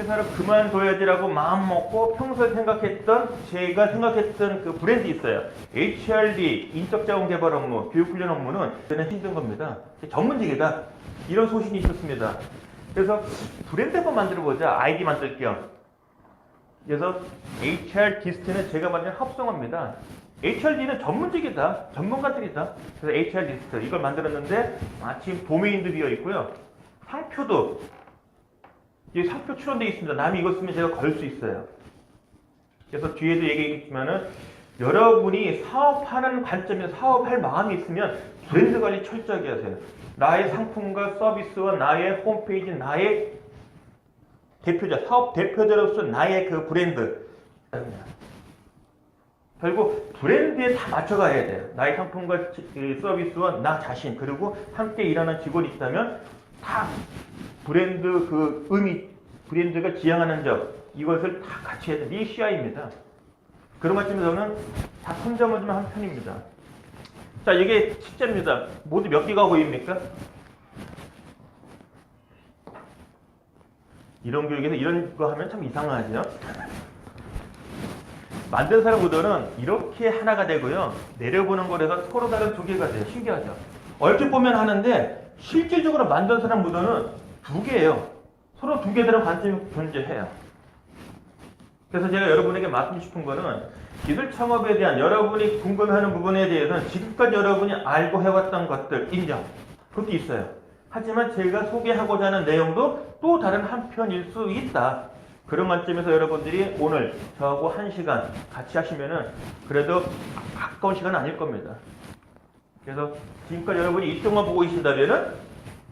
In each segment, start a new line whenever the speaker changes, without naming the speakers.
회사를 그만둬야지라고 마음 먹고 평소에 제가 생각했던 그 브랜드 있어요. HRD, 인적자원개발 업무, 교육훈련 업무는 저는 힘든 겁니다. 전문직이다. 이런 소신이 있었습니다. 그래서 브랜드 한번 만들어보자. 아이디 만들 겸. 그래서 HR디스트는 제가 만든 합성어입니다. HRD는 전문직이다. 전문가들이다. 그래서 HR디스트 이걸 만들었는데 마침 도메인도 비어 있고요. 상표도 이 상표 출원되어 있습니다. 남이 이거 쓰면 제가 걸 수 있어요. 그래서 뒤에도 얘기했지만은 여러분이 사업하는 관점에서 사업할 마음이 있으면 브랜드 관리 철저하게 하세요. 나의 상품과 서비스와 나의 홈페이지, 나의 대표자, 사업 대표자로서 나의 그 브랜드. 결국 브랜드에 다 맞춰가야 돼요. 나의 상품과 서비스와 나 자신, 그리고 함께 일하는 직원이 있다면 다 브랜드 그 의미, 브랜드가 지향하는 점, 이것을 다 같이 해야 돼. 네 CI입니다. 그런 관점에서는 다 선점을 한 편입니다. 자, 이게 실제입니다. 모두 몇 개가 보입니까? 이런 교육에서 이런 거 하면 참 이상하죠? 만든 사람 구도는 이렇게 하나가 되고요. 내려보는 거라서 서로 다른 두 개가 돼요. 신기하죠? 얼핏 보면 하는데 실질적으로 만든 사람 구도는 두 개예요. 서로 두 개들은 관점이 존재해요. 그래서 제가 여러분에게 말씀드리고 싶은 거는 기술 창업에 대한 여러분이 궁금해하는 부분에 대해서는 지금까지 여러분이 알고 해왔던 것들 인정. 그것도 있어요. 하지만 제가 소개하고자 하는 내용도 또 다른 한편일 수 있다. 그런 관점에서 여러분들이 오늘 저하고 1시간 같이 하시면은 그래도 아까운 시간은 아닐 겁니다. 그래서 지금까지 여러분이 이쪽만 보고 계신다면은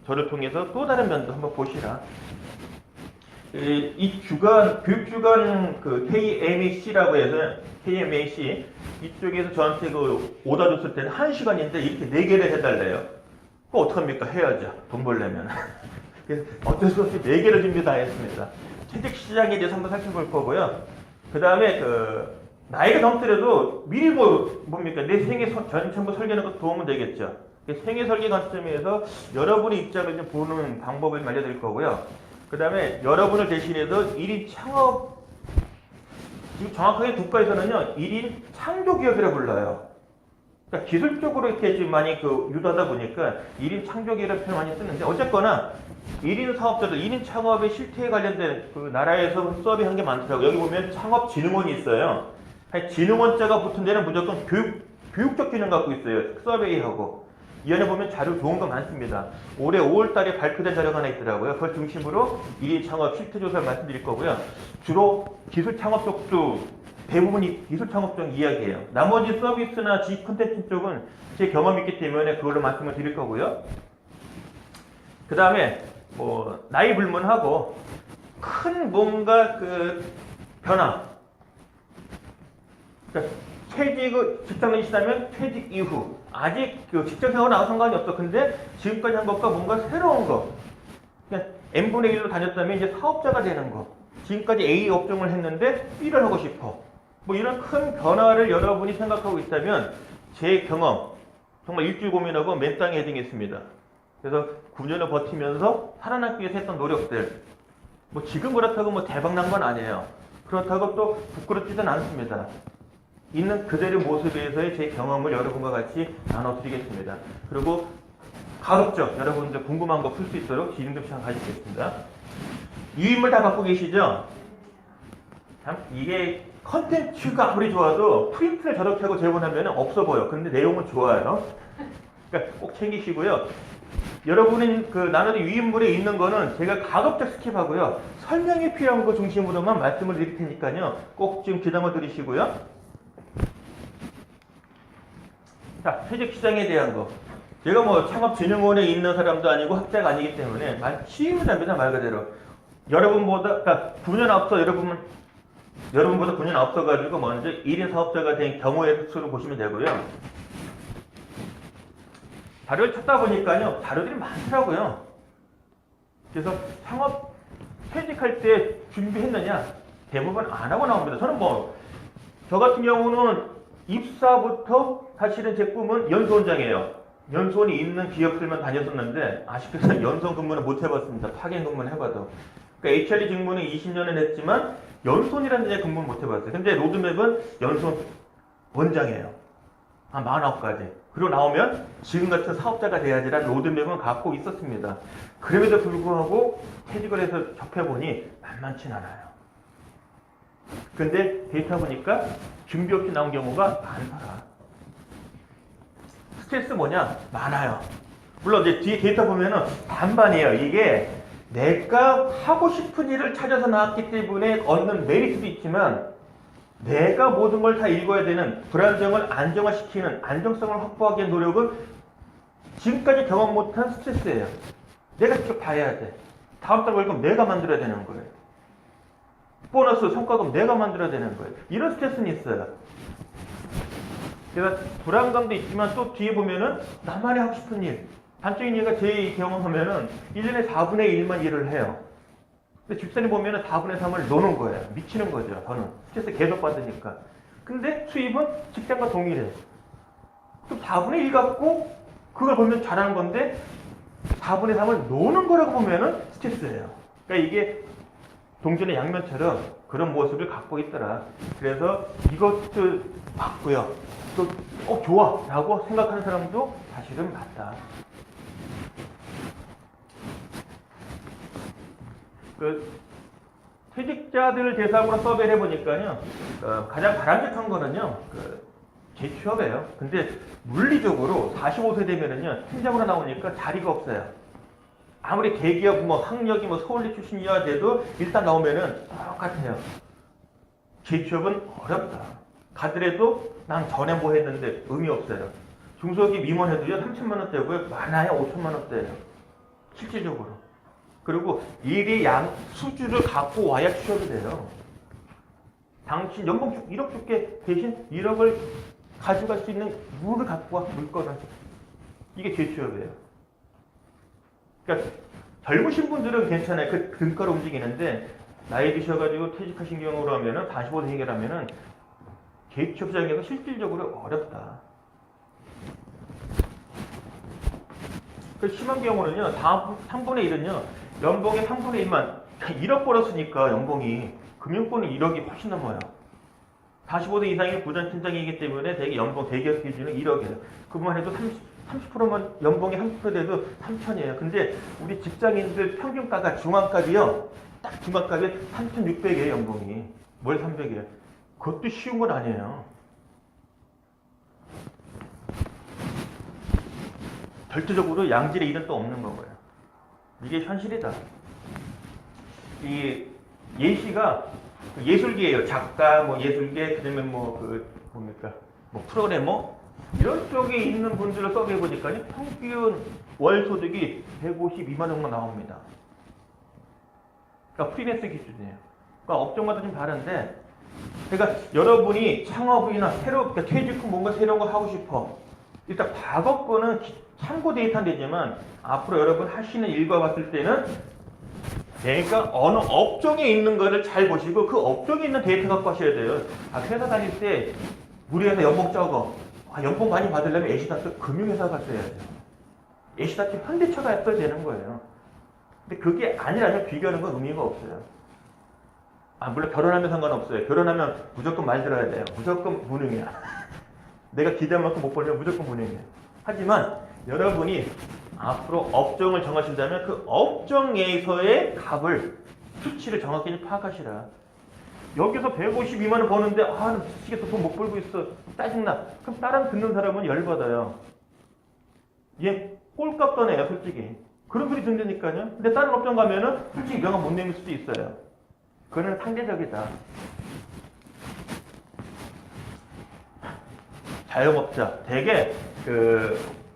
저를 통해서 또 다른 면도 한번 보시라. 이 주간, 교육주간 그 KMAC라고 해서 KMAC 이쪽에서 저한테 그 오다 줬을 때는 1시간인데 이렇게 4개를 해달래요. 그거 어떡합니까? 해야죠. 돈 벌려면. 그래서 어쩔 수 없이 4개를 준비 다 했습니다. 채택시장에 대해서 한번 살펴볼 거고요. 그 다음에 그 나이가 넘더라도 미리 뭡니까? 내 생애 전부 설계하는 것도 도움은 되겠죠. 생애 설계 관점에서 여러분의 입장을 좀 보는 방법을 알려드릴 거고요. 그 다음에 여러분을 대신해서 1인 창업, 지금 정확하게 국가에서는요, 1인 창조기업이라고 불러요. 그러니까 기술적으로 이렇게 지금 많이 유도하다 보니까 1인 창조기업이라는 표현을 많이 쓰는데, 어쨌거나 1인 사업자들, 1인 창업의 실태에 관련된 그 나라에서 수업이 한 게 많더라고요. 여기 보면 창업진흥원이 있어요. 진흥원자가 붙은 데는 무조건 교육적 기능 갖고 있어요. 서베이하고. 이 안에 보면 자료 좋은 거 많습니다. 올해 5월 달에 발표된 자료가 하나 있더라고요. 그걸 중심으로 1인 창업 실태 조사를 말씀드릴 거고요. 주로 기술 창업 쪽도 대부분이 기술 창업 쪽 이야기예요. 나머지 서비스나 지 콘텐츠 쪽은 제 경험이 있기 때문에 그걸로 말씀을 드릴 거고요. 그 다음에 나이 불문하고 큰 뭔가 그 변화. 그러니까 직장인이시다면 퇴직 이후 아직 그 직장생활 나와 상관이 없어. 근데 지금까지 한 것과 뭔가 새로운 거. 그냥 N분의 1로 다녔다면 이제 사업자가 되는 거. 지금까지 A 업종을 했는데 B를 하고 싶어. 이런 큰 변화를 여러분이 생각하고 있다면 제 경험 정말 일주일 고민하고 맨땅에 헤딩했습니다. 그래서 9년을 버티면서 살아남기 위해서 했던 노력들. 지금 그렇다고 대박 난 건 아니에요. 그렇다고 또 부끄럽지는 않습니다. 있는 그대의 모습에서의 제 경험을 여러분과 같이 나눠드리겠습니다. 그리고 가급적 여러분들 궁금한 거 풀 수 있도록 질문 시간 가지겠습니다. 유인물 다 갖고 계시죠? 참 이게 컨텐츠가 아무리 좋아도 프린트를 저렇게 하고 제본하면 없어 보여. 근데 내용은 좋아요. 그러니까 꼭 챙기시고요. 여러분이 나눠진 유인물에 있는 거는 제가 가급적 스킵하고요. 설명이 필요한 거 중심으로만 말씀을 드릴 테니까요. 꼭 좀 귀담아 들으시고요. 자, 퇴직시장에 대한 거. 제가 창업진흥원에 있는 사람도 아니고 학자가 아니기 때문에 쉬운답니다, 말 그대로. 그러니까 9년 앞서 여러분보다 9년 앞서가지고 먼저 1인 사업자가 된 경우의 수를 보시면 되고요. 자료를 찾다 보니까요, 자료들이 많더라고요. 그래서 창업 퇴직할 때 준비했느냐? 대부분 안 하고 나옵니다. 저는 저 같은 경우는 입사부터 사실은 제 꿈은 연수원장이에요. 연수원이 있는 기업들만 다녔었는데 아쉽게도 연수원 근무는 못 해봤습니다. 파견 근무는 해봐도. 그러니까 HRD 직무는 20년은 했지만 연손이라는 데 근무를 못 해봤어요. 근데 로드맵은 연손 원장이에요. 한 49가지. 그리고 나오면 지금 같은 사업자가 돼야지라는 로드맵은 갖고 있었습니다. 그럼에도 불구하고 퇴직을 해서 접해보니 만만치 않아요. 근데 데이터 보니까 준비 없이 나온 경우가 많더라. 스트레스 뭐냐? 많아요. 물론 이제 뒤에 데이터 보면은 반반이에요. 이게 내가 하고 싶은 일을 찾아서 나왔기 때문에 얻는 메리트도 있지만 내가 모든 걸 다 읽어야 되는 불안정을 안정화시키는 안정성을 확보하기 위한 노력은 지금까지 경험 못한 스트레스예요. 내가 직접 다 해야 돼. 다음 달 월급 내가 만들어야 되는 거예요. 보너스, 성과금 내가 만들어야 되는 거예요. 이런 스트레스는 있어요. 그래서 불안감도 있지만 또 뒤에 보면은 나만이 하고 싶은 일. 단적인 예가 제 경험하면은 1년에 4분의 1만 일을 해요. 근데 집사님 보면은 4분의 3을 노는 거예요. 미치는 거죠. 저는 스트레스 계속 받으니까. 근데 수입은 직장과 동일해. 그럼 4분의 1 갖고 그걸 보면 잘하는 건데 4분의 3을 노는 거라고 보면은 스트레스예요. 그러니까 이게 동전의 양면처럼 그런 모습을 갖고 있더라. 그래서 이것도 맞고요. 또 좋아 라고 생각하는 사람도 사실은 맞다. 퇴직자들을 대상으로 서베이를 해보니까요, 가장 바람직한 거는요, 재취업이에요. 근데 물리적으로 45세 되면은요, 팀장으로 나오니까 자리가 없어요. 아무리 대기업, 학력이 서울대 출신이어야 돼도 일단 나오면은 똑같아요. 재취업은 어렵다. 가더라도 난 전에 뭐 했는데 의미 없어요. 중소기업 임원해도요, 3천만 원대고요, 많아야 5천만 원대예요. 실질적으로. 그리고 일의 수주를 갖고 와야 취업이 돼요. 당신 연봉 1억 줄게 대신 1억을 가져갈 수 있는 물을 갖고 와, 물건을. 이게 재취업이에요. 그러니까 젊으신 분들은 괜찮아요. 그 등가로 움직이는데 나이 드셔가지고 퇴직하신 경우로 하면은 45세 해결하면은 재취업 시장에서 실질적으로 어렵다. 그 심한 경우는요, 다음 3분의 1은요, 연봉의 3분의 1만 1억 벌었으니까 연봉이 금융권은 1억이 훨씬 넘어요. 45세 이상의 부전팀장이기 때문에 대개 연봉 대기업 기준은 1억이에요. 그것만 해도 30%만 연봉이 30% 돼도 3천이에요. 근데 우리 직장인들 평균가가 중앙값이요. 딱 중앙값이 3,600이에요, 연봉이. 뭘 300이에요. 그것도 쉬운 건 아니에요. 절대적으로 양질의 일은 또 없는 거고요. 이게 현실이다. 이 예시가 예술계예요. 작가, 예술계, 그다음에 프로그래머 이런 쪽에 있는 분들을 서비해 보니까 평균 월 소득이 152만 정도 나옵니다. 그러니까 프리랜서 기준이에요. 그러니까 업종마다 좀 다른데, 그러니까 여러분이 창업이나 그러니까 퇴직 후 뭔가 새로운 거 하고 싶어. 일단 과거 거는 참고 데이터는 되지만 앞으로 여러분 하시는 일과 봤을 때는 내가 어느 업종에 있는 거를 잘 보시고 그 업종에 있는 데이터 갖고 하셔야 돼요. 회사 다닐 때 우리 회사 연봉 적어. 연봉 많이 받으려면 애시당초 금융회사 갔어야 돼요. 애시당초 현대차가 했어야 되는 거예요. 근데 그게 아니라면 비교하는 건 의미가 없어요. 물론 결혼하면 상관없어요. 결혼하면 무조건 말 들어야 돼요. 무조건 무능이야. 내가 기대한 만큼 못 벌면 무조건 무능이에요. 하지만 여러분이 앞으로 업종을 정하신다면 그 업종에서의 값을, 수치를 정확히 파악하시라. 여기서 152만 원 버는데 미치겠어, 돈 못 벌고 있어, 짜증나. 그럼 다른 듣는 사람은 열받아요. 얘 꼴값도 내요, 솔직히. 그런 소리 듣는다니까요. 근데 다른 업종 가면은 솔직히 명함 못 내밀 수도 있어요. 그거는 상대적이다. 자영업자, 대개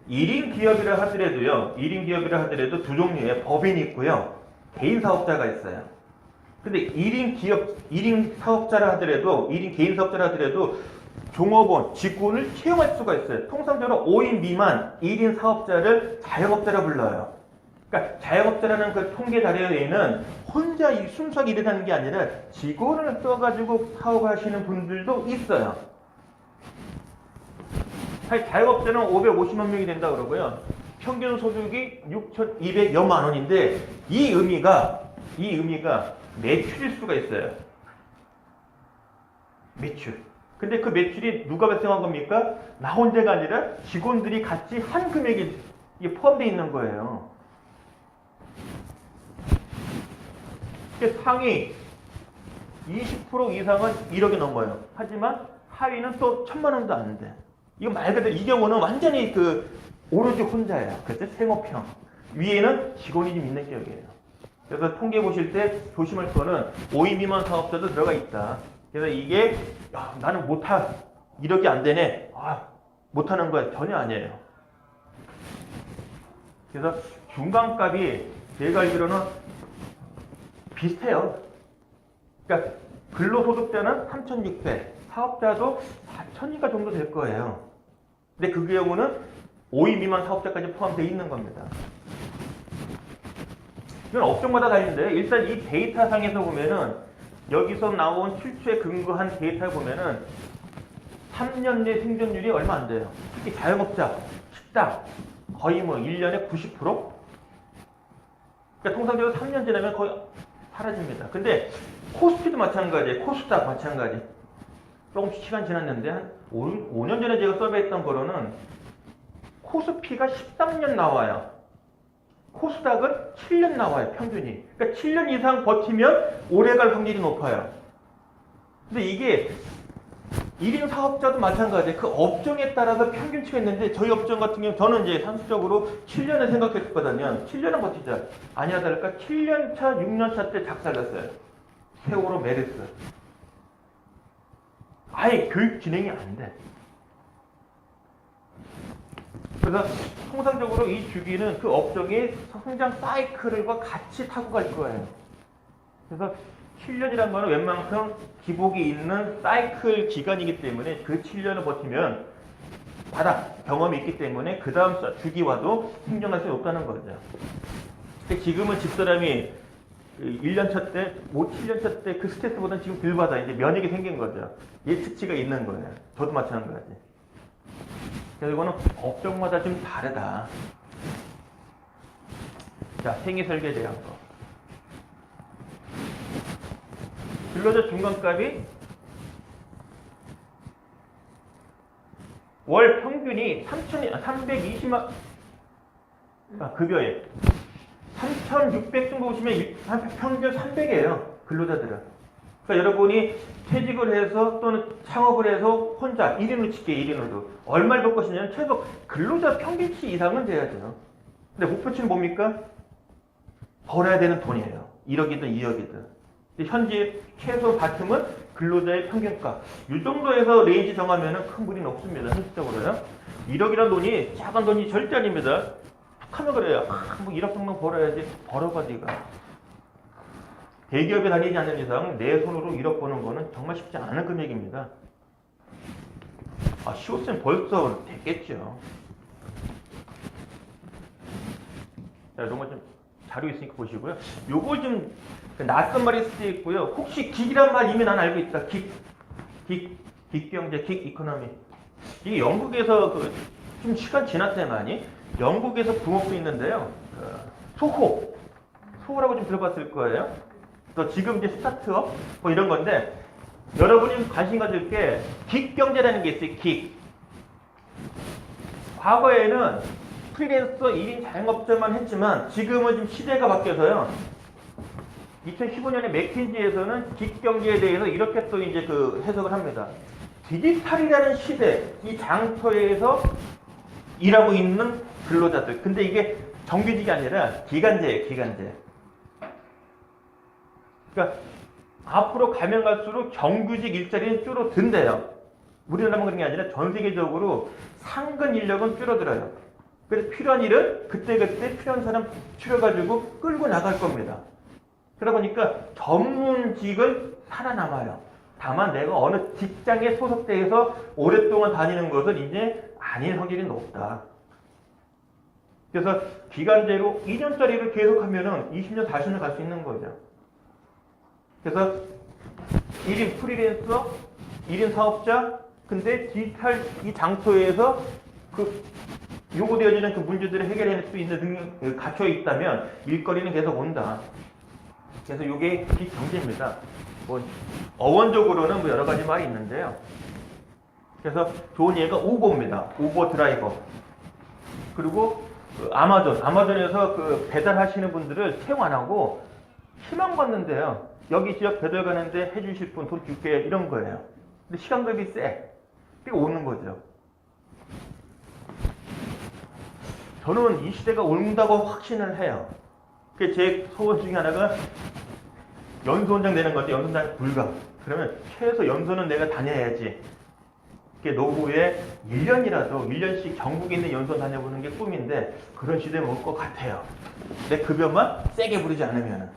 1인 기업이라 하더라도요, 1인 기업이라 하더라도 두 종류의 법인이 있고요, 개인 사업자가 있어요. 근데 1인 사업자라 하더라도, 1인 개인 사업자라 하더라도 종업원, 직원을 채용할 수가 있어요. 통상적으로 5인 미만 1인 사업자를 자영업자라 불러요. 그러니까 자영업자라는 그 통계 자료에는 혼자 순수하게 일을 하는 게 아니라 직원을 써가지고 사업하시는 분들도 있어요. 자영업자는 550만 명이 된다 그러고요. 평균 소득이 6,200여만 원인데 이 의미가 이 의미가 매출일 수가 있어요. 매출. 근데 그 매출이 누가 발생한 겁니까? 나 혼자가 아니라 직원들이 같이 한 금액이 포함되어 있는 거예요. 상위 20% 이상은 1억이 넘어요. 하지만 하위는 또 1,000만 원도 안 돼. 이거 말 그대로 이 경우는 완전히 오로지 혼자예요. 그래서 생업형. 위에는 직원이 좀 있는 격이에요. 그래서 통계 보실 때 조심할 거는 5인 미만 사업자도 들어가 있다. 그래서 이게 나는 못하 1억이 안 되네. 못하는 거야. 전혀 아니에요. 그래서 중간값이 제가 알기로는 비슷해요. 그러니까 근로소득자는 3,600, 사업자도 4,000인가 정도 될 거예요. 근데 그 경우는 5인 미만 사업자까지 포함되어 있는 겁니다. 이건 업종마다 다른데 일단 이 데이터상에서 보면은 여기서 나온 출처에 근거한 데이터를 보면은 3년 내 생존율이 얼마 안 돼요. 특히 자영업자, 식당 거의 1년에 90%? 그러니까 통상적으로 3년 지나면 거의 사라집니다. 근데 코스피도 마찬가지예요. 코스닥 마찬가지. 조금씩 시간 지났는데 한 5년 전에 제가 서베이했던 거로는 코스피가 13년 나와요. 코스닥은 7년 나와요. 평균이. 그러니까 7년 이상 버티면 오래 갈 확률이 높아요. 근데 이게 1인 사업자도 마찬가지예요. 그 업종에 따라서 평균치가 있는데 저희 업종 같은 경우 저는 이제 상식적으로 7년을 생각했거든요. 7년은 버티자. 아니야 다를까 7년차, 6년차 때 작살났어요. 세월호 메르스. 아예 교육 진행이 안 돼. 그래서 통상적으로 이 주기는 그 업종의 성장 사이클과 같이 타고 갈 거예요. 그래서 7년이란 거는 웬만큼 기복이 있는 사이클 기간이기 때문에 그 7년을 버티면 바닥 경험이 있기 때문에 그 다음 주기와도 생존할 수 없다는 거죠. 근데 지금은 집사람이 1년차 때, 7년차 때 그 스트레스보다는 지금 덜 받아. 이제 면역이 생긴 거죠. 예측치가 있는 거예요. 저도 마찬가지. 그래서 이거는 업종마다 좀 다르다. 자, 생애 설계에 대한 거. 근로자 중간값이 월 평균이 320만 급여에 3,600 정도 보시면 평균 300이에요. 근로자들은. 그러니까 여러분이 퇴직을 해서 또는 창업을 해서 혼자 1인으로 칠게 1인으로 얼마를 벌 것이냐면 최소 근로자 평균치 이상은 돼야죠. 근데 목표치는 뭡니까? 벌어야 되는 돈이에요. 1억이든 2억이든. 현재 최소 바텀은 근로자의 평균값. 이 정도에서 레인지 정하면 큰 무리는 없습니다. 현실적으로요. 1억이라는 돈이 작은 돈이 절대 아닙니다. 하면 그래요. 1억 정도 벌어야지. 벌어봐 네가. 대기업에 다니지 않는 이상 내 손으로 1억 버는 거는 정말 쉽지 않은 금액입니다. 쉬웠으면 벌써 됐겠죠. 자, 이런 거 좀 자료 있으니까 보시고요. 요거 좀 낯선 말일 수도 있고요. 혹시 긱이란 말 이미 난 알고 있다. 긱경제, 긱 이코노미. 이게 영국에서 좀 시간 지났대 많이. 영국에서 붕업도 있는데요. 소호라고 좀 들어봤을 거예요. 또 지금 이제 스타트업 뭐 이런 건데 여러분이 관심 가질 게 긱경제라는 게 있어요. 긱. 과거에는 프리랜서 1인 자영업자만 했지만 지금은 좀 시대가 바뀌어서요. 2015년에 맥킨지에서는 긱경제에 대해서 이렇게 또 이제 해석을 합니다. 디지털이라는 시대, 이 장터에서 일하고 있는 근로자들. 근데 이게 정규직이 아니라 기간제예요, 기간제. 그러니까 앞으로 가면 갈수록 정규직 일자리는 줄어든대요. 우리나라만 그런 게 아니라 전 세계적으로 상근 인력은 줄어들어요. 그래서 필요한 일은 그때그때 필요한 사람 추려가지고 끌고 나갈 겁니다. 그러다 보니까 전문직은 살아남아요. 다만 내가 어느 직장에 소속돼서 오랫동안 다니는 것은 이제 아닌 확률이 높다. 그래서 기간제로 2년짜리를 계속하면은 20년, 40년 갈 수 있는 거죠. 그래서 1인 프리랜서, 1인 사업자, 근데 디지털 이 장소에서 요구되어지는 그 문제들을 해결할 수 있는 능력, 갖춰 있다면 일거리는 계속 온다. 그래서 이게 비경제입니다. 뭐 어원적으로는 뭐 여러 가지 말이 있는데요. 그래서 좋은 예가 우버입니다. 우버 드라이버. 그리고 그 아마존에서 그 배달하시는 분들을 채용 안 하고 희망 받는데요. 여기 지역 배달 가는데 해주실 분 돈 줄게 이런 거예요. 근데 시간값이 세. 그러니까 오는 거죠. 저는 이 시대가 온다고 확신을 해요. 그 제 소원 중에 하나가 연수원장 되는 건데 연수원장 불가. 그러면 최소 연수는 내가 다녀야지. 노후에 1년씩 전국에 있는 연수원 다녀보는 게 꿈인데 그런 시대에 올 것 같아요. 내 급여만 세게 부르지 않으면.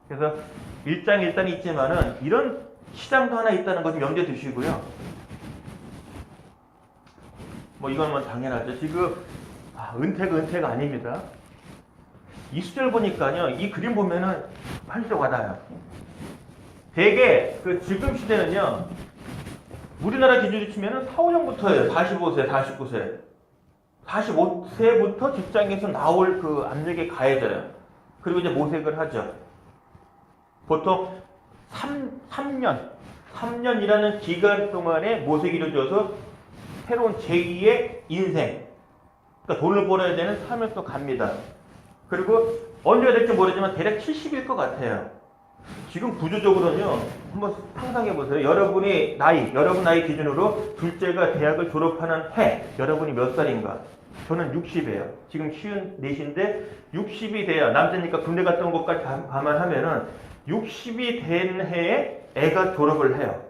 그래서 일장일단이 있지만은 이런 시장도 하나 있다는 거 좀 염두에 두시고요. 뭐 이건 뭐 당연하죠. 지금 은퇴가 아닙니다. 이 수절 보니까요. 이 그림 보면은 한시적 와닿아요. 대개 그 지금 시대는요. 우리나라 기준으로 치면은 4, 5년부터예요. 45세, 49세. 45세부터 직장에서 나올 그 압력이 가해져요. 그리고 이제 모색을 하죠. 보통 3년이라는 기간 동안에 모색이 이루어져서 새로운 제2의 인생. 그러니까 돈을 벌어야 되는 삶을 또 갑니다. 그리고 언제가 될지 모르지만 대략 70일 것 같아요. 지금 구조적으로는요. 한번 상상해 보세요. 여러분 나이 기준으로 둘째가 대학을 졸업하는 해, 여러분이 몇 살인가? 저는 60이에요. 지금 54인데 60이 돼야 남자니까 군대 갔다 온 것까지 감안하면은 60이 된 해에 애가 졸업을 해요.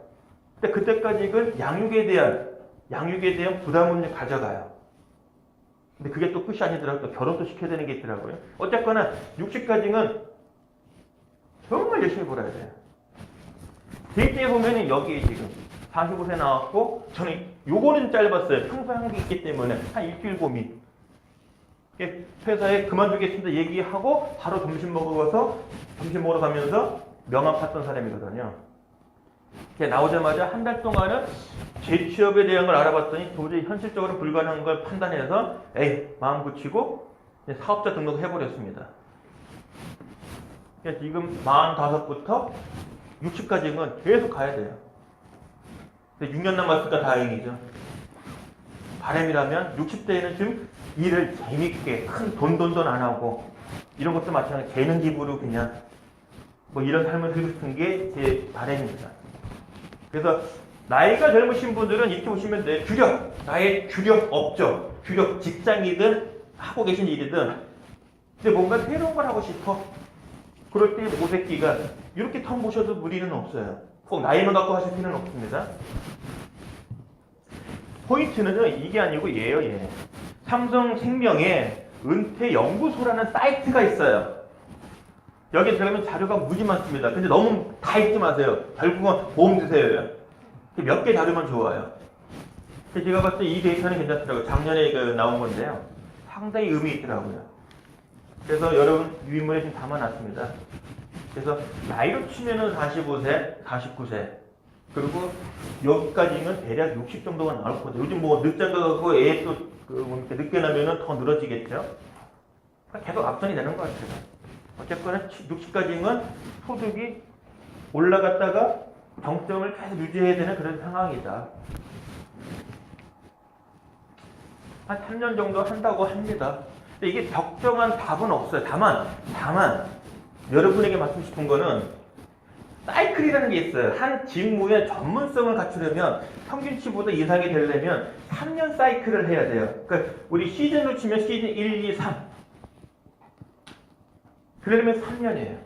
근데 그때까지는 양육에 대한 부담을 가져가요. 근데 그게 또 끝이 아니더라고요. 또 결혼도 시켜야 되는 게 있더라고요. 어쨌거나 60까지는 정말 열심히 벌어야 돼요. 데이트에 보면은 여기 지금 45세 나왔고 저는 요거는 짧았어요. 평소 한게 있기 때문에 한 일주일 고민. 회사에 그만두겠습니다 얘기하고 바로 점심 먹으러 가면서 명함 팠던 사람이거든요. 나오자마자 한 달 동안은 재취업에 대한 걸 알아봤더니 도저히 현실적으로 불가능한 걸 판단해서 마음 굳히고 사업자 등록을 해버렸습니다. 지금 45부터 60까지는 계속 가야 돼요. 6년 남았으니까 다행이죠. 바람이라면 60대에는 좀 일을 재밌게 큰 돈 안 하고 이런 것도 마찬가지로 재능 기부로 그냥 뭐 이런 삶을 살고 싶은 게 제 바람입니다. 그래서 나이가 젊으신 분들은 이렇게 보시면 돼요. 나의 주력 업종, 주력 직장이든 하고 계신 일이든 근데 뭔가 새로운 걸 하고 싶어. 그럴 때 모색기간 이렇게 텀 보셔도 무리는 없어요. 꼭 나이만 갖고 하실 필요는 없습니다. 포인트는 이게 아니고 얘예요. 삼성생명에 은퇴연구소라는 사이트가 있어요. 여기 들어가면 자료가 무지 많습니다. 근데 너무 다 읽지 마세요. 결국은 보험 드세요. 몇 개 자료만 좋아요. 제가 봤을 때 이 데이터는 괜찮더라고요. 작년에 나온 건데요. 상당히 의미 있더라고요. 그래서 여러분 유인물에 좀 담아놨습니다. 그래서 나이로 치면은 45세, 49세 그리고 여기까지는 대략 60 정도가 나올 거죠. 요즘 뭐 늦장 가고 애 또 늦게 나면은 더 늘어지겠죠. 계속 앞선이 되는 것 같아요. 어쨌거나 60까지는 소득이 올라갔다가 정점을 계속 유지해야 되는 그런 상황이다. 한 3년 정도 한다고 합니다. 근데 이게 적정한 답은 없어요. 다만 여러분에게 말씀드리고 싶은 거는 사이클이라는 게 있어요. 한 직무의 전문성을 갖추려면 평균치보다 이상이 되려면 3년 사이클을 해야 돼요. 그러니까 우리 시즌으로 치면 시즌 1, 2, 3 그러려면 3년이에요.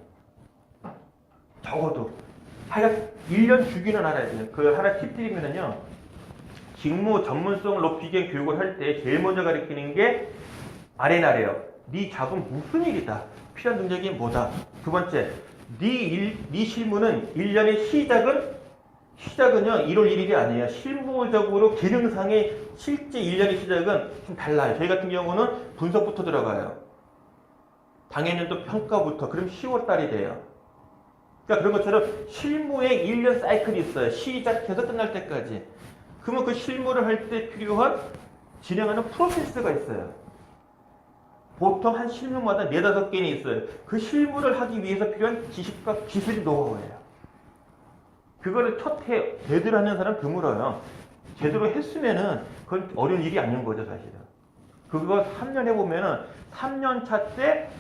적어도 하여간 1년 주기는 알아야 돼요. 그 하나 팁 드리면요. 직무 전문성을 높이기 위한 교육을 할 때 제일 먼저 가르치는 게 아래나래요. 네 작은 무슨 일이다. 필요한 능력이 뭐다. 두 번째, 네 실무는 1년의 시작은요 1월 1일이 아니에요. 실무적으로 기능상의 실제 1년의 시작은 좀 달라요. 저희 같은 경우는 분석부터 들어가요. 당해년도 평가부터. 그럼 10월 달이 돼요. 그러니까 그런 것처럼 실무에 1년 사이클이 있어요. 시작해서 끝날 때까지. 그러면 그 실무를 할 때 필요한 진행하는 프로세스가 있어요. 보통 한 실무마다 4-5개는 있어요. 그 실무를 하기 위해서 필요한 지식과 기술이 노하우예요. 그거를 첫 해 제대로 하는 사람 드물어요. 제대로 했으면은 그건 어려운 일이 아닌 거죠, 사실은. 그거 3년 해보면은 3년 차 때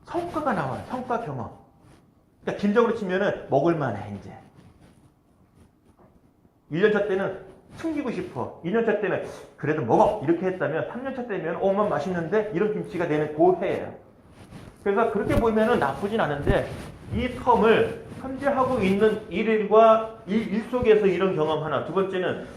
성과가 나와요. 성과 경험. 그러니까 김정으로 치면은 먹을만해, 이제. 1년 차 때는 숨기고 싶어. 2년 차 때는 그래도 먹어. 이렇게 했다면 3년 차 때면 엄마 맛있는데 이런 김치가 되는 그 해예요. 그래서 그렇게 보면은 나쁘진 않은데 이 텀을 현재 하고 있는 일과 일 속에서 이런 경험 하나. 두 번째는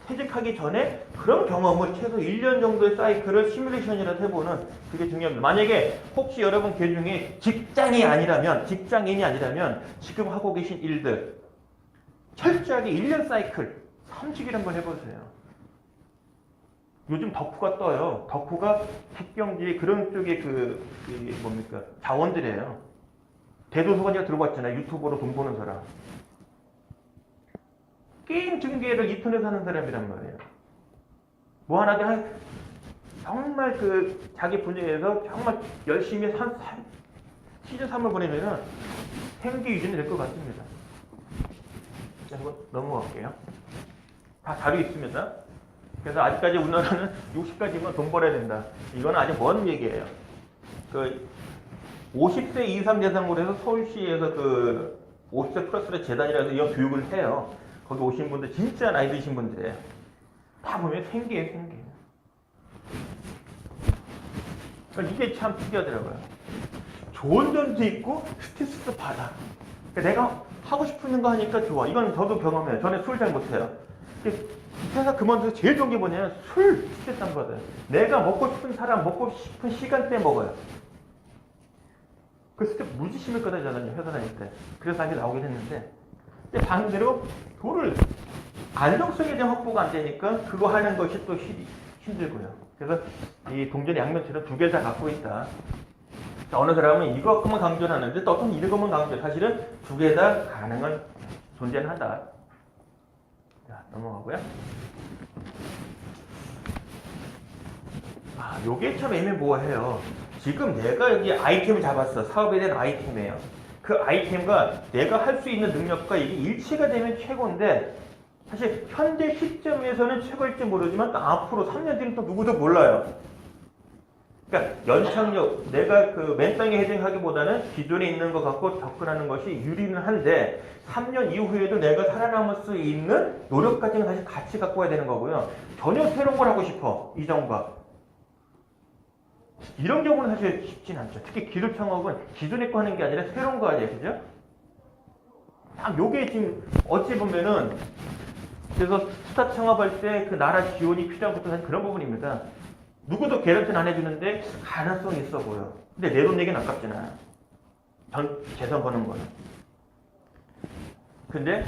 퇴직하기 전에 그런 경험을 최소 1년 정도의 사이클을 시뮬레이션이라도 해보는 그게 중요합니다. 만약에 혹시 여러분 그 중에 직장인이 아니라면 지금 하고 계신 일들 철저하게 1년 사이클 30일 한번 해보세요. 요즘 덕후가 떠요. 덕후가 핵경제 그런 쪽에 뭡니까 자원들이에요. 대도서관이가 들어봤잖아요. 유튜버로 돈 버는 사람. 게임 중계를 인터넷 하는 사람이란 말이에요. 뭐 하나 정말 자기 분야에서 정말 열심히 시즌 3을 보내면은 생계 유지는 될 것 같습니다. 자, 한번 넘어갈게요. 다 자료 있습니다. 그래서 아직까지 우리나라는 60까지만 돈 벌어야 된다. 이건 아직 먼 얘기예요. 50세 이상 대상으로 해서 서울시에서 50세 플러스의 재단이라서 이런 교육을 해요. 거기 오신 분들 진짜 나이 드신 분들이에요. 다 보면 생계예요, 생계. 그러니까 이게 참 특이하더라고요. 좋은 점도 있고 스트레스도 받아. 그러니까 내가 하고 싶은 거 하니까 좋아. 이건 저도 경험해요. 저는 술 잘 못해요. 회사 그만둬서 제일 좋은 게 뭐냐면 술 스트레스 안 받아요. 내가 먹고 싶은 사람 먹고 싶은 시간대에 먹어요. 그 스트레스 무지 심할 거다잖아요. 회사 다닐 때. 그래서 사람이 나오긴 했는데 근데 반대로 돈을 안정성에 대한 확보가 안 되니까 그거 하는 것이 또 힘들고요. 그래서 이 동전의 양면처럼 두 개 다 갖고 있다. 자, 어느 사람은 이것만 강조를 하는데 또 어떤 이것만 강조. 사실은 두 개 다 가능한 존재는 하다. 자, 넘어가고요. 요게 참 애매모호해요. 지금 내가 여기 아이템을 잡았어. 사업에 대한 아이템이에요. 그 아이템과 내가 할 수 있는 능력과 이게 일치가 되면 최고인데 사실 현재 시점에서는 최고일지 모르지만 또 앞으로 3년 뒤는 또 누구도 몰라요. 그러니까 연착륙, 내가 맨땅에 헤딩하기보다는 기존에 있는 것 갖고 접근하는 것이 유리는 한데 3년 이후에도 내가 살아남을 수 있는 노력까지는 사실 같이 갖고 와야 되는 거고요. 전혀 새로운 걸 하고 싶어, 이전과. 이런 경우는 사실 쉽진 않죠. 특히 기술 창업은 기존에 거 하는 게 아니라 새로운 거 아니에요, 그죠? 요게 지금 어찌 보면은 그래서 스타 창업할 때 그 나라 지원이 필요한 것도 사실 그런 부분입니다. 누구도 개런티는 안 해주는데 가능성이 있어 보여. 근데 내 돈 내긴 아깝잖아. 재산 버는 거는. 근데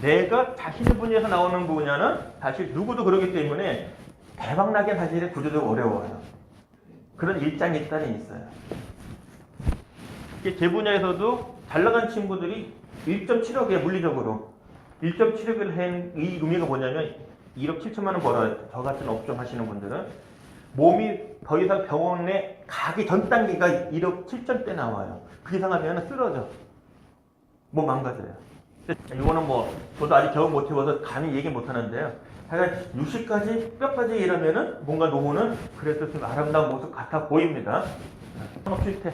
내가 자신의 분야에서 나오는 분야는 사실 누구도 그러기 때문에 대박나게 사실 구조적으로 어려워요. 그런 일장일단이 있어요. 제 분야에서도 잘 나간 친구들이 1.7억에 물리적으로 1.7억을 한 이 의미가 뭐냐면 1억 7천만 원 벌어요. 저 같은 업종 하시는 분들은 몸이 더 이상 병원에 가기 전 단계가 1억 7천대 나와요. 그 이상 하면 쓰러져. 몸 망가져요. 이거는 저도 아직 경험 못 해봐서 감히 얘기 못 하는데요. 하여간 60까지 뼈까지 일하면은 뭔가 노후는 그래도 좀 아름다운 모습 같아 보입니다. 창업 실태.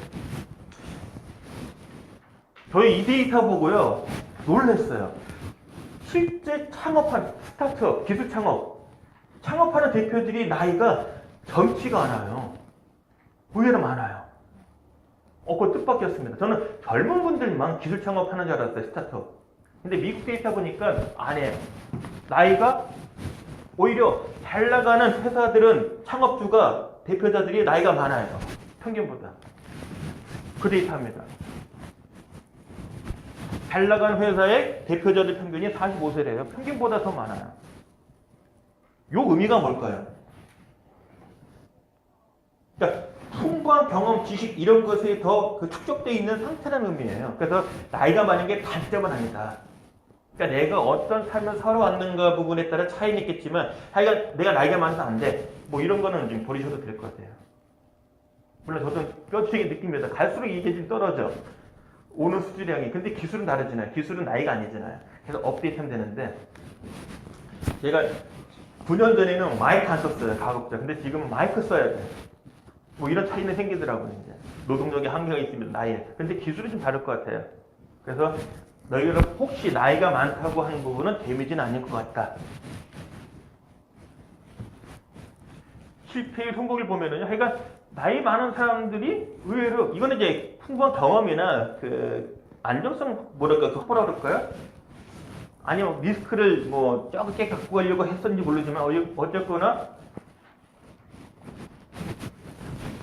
저희 이 데이터 보고요. 놀랐어요. 실제 창업한 스타트업, 기술 창업하는 대표들이 나이가 젊지가 않아요. 의외로 많아요. 그거 뜻밖이었습니다. 저는 젊은 분들만 기술 창업하는 줄 알았어요, 스타트업. 근데 미국 데이터 보니까 안 해요. 나이가 오히려 잘 나가는 회사들은 창업주가 대표자들이 나이가 많아요. 평균보다. 그 데이터입니다. 잘 나가는 회사의 대표자들 평균이 45세래요. 평균보다 더 많아요. 요 의미가 뭘까요? 그러니까 풍부한 경험, 지식 이런 것이 더 축적되어 있는 상태라는 의미예요. 그래서 나이가 많은 게 단점은 아니다. 그러니까 내가 어떤 삶을 살아왔는가 부분에 따라 차이는 있겠지만 하여간 내가 나이가 많아서 안 돼. 이런 거는 좀 버리셔도 될 것 같아요. 물론 저도 뼈저리게 느낍니다. 갈수록 이게 좀 떨어져. 오는 수주량이. 근데 기술은 다르잖아요. 기술은 나이가 아니잖아요. 그래서 업데이트하면 되는데 제가 9년 전에는 마이크 안 썼어요. 가급적. 근데 지금은 마이크 써야 돼. 뭐 이런 차이는 생기더라고요. 이제. 노동력의 한계가 있습니다. 나이에. 근데 기술이 좀 다를 것 같아요. 그래서 너희가 혹시 나이가 많다고 하는 부분은 데미지는 아닐 것 같다. 실패의 성공을 보면은요. 그러니까 나이 많은 사람들이 의외로 이거는 이제 풍부한 경험이나 그 안정성 뭐랄까 그 확보라 그럴까요? 아니면 리스크를 뭐 적게 갖고 가려고 했었는지 모르지만 어쨌거나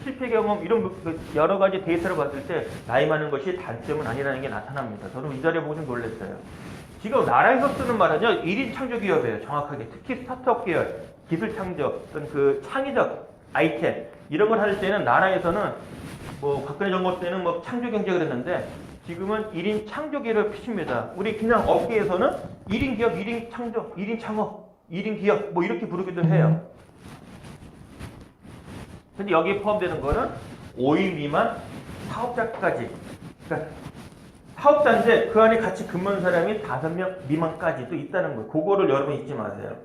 실패 경험 이런 여러 가지 데이터를 봤을 때 나이 많은 것이 단점은 아니라는 게 나타납니다. 저는 이 자리에 보고 좀 놀랐어요. 지금 나라에서 쓰는 말은요 1인 창조 기업이에요. 정확하게 특히 스타트업 계열, 기술 창조, 어떤 그 창의적 아이템 이런 걸 할 때는 나라에서는 뭐 박근혜 정부 때는 뭐 창조 경제를 했는데 지금은 1인 창조 기업을 피십니다. 우리 그냥 업계에서는 1인 기업, 1인 창조, 1인 창업, 1인 기업 뭐 이렇게 부르기도 해요. 근데 여기에 포함되는 거는 5인 미만 사업자까지. 그러니까 사업자인데 그 안에 같이 근무하는 사람이 5명 미만까지도 있다는 거예요. 그거를 여러분 잊지 마세요.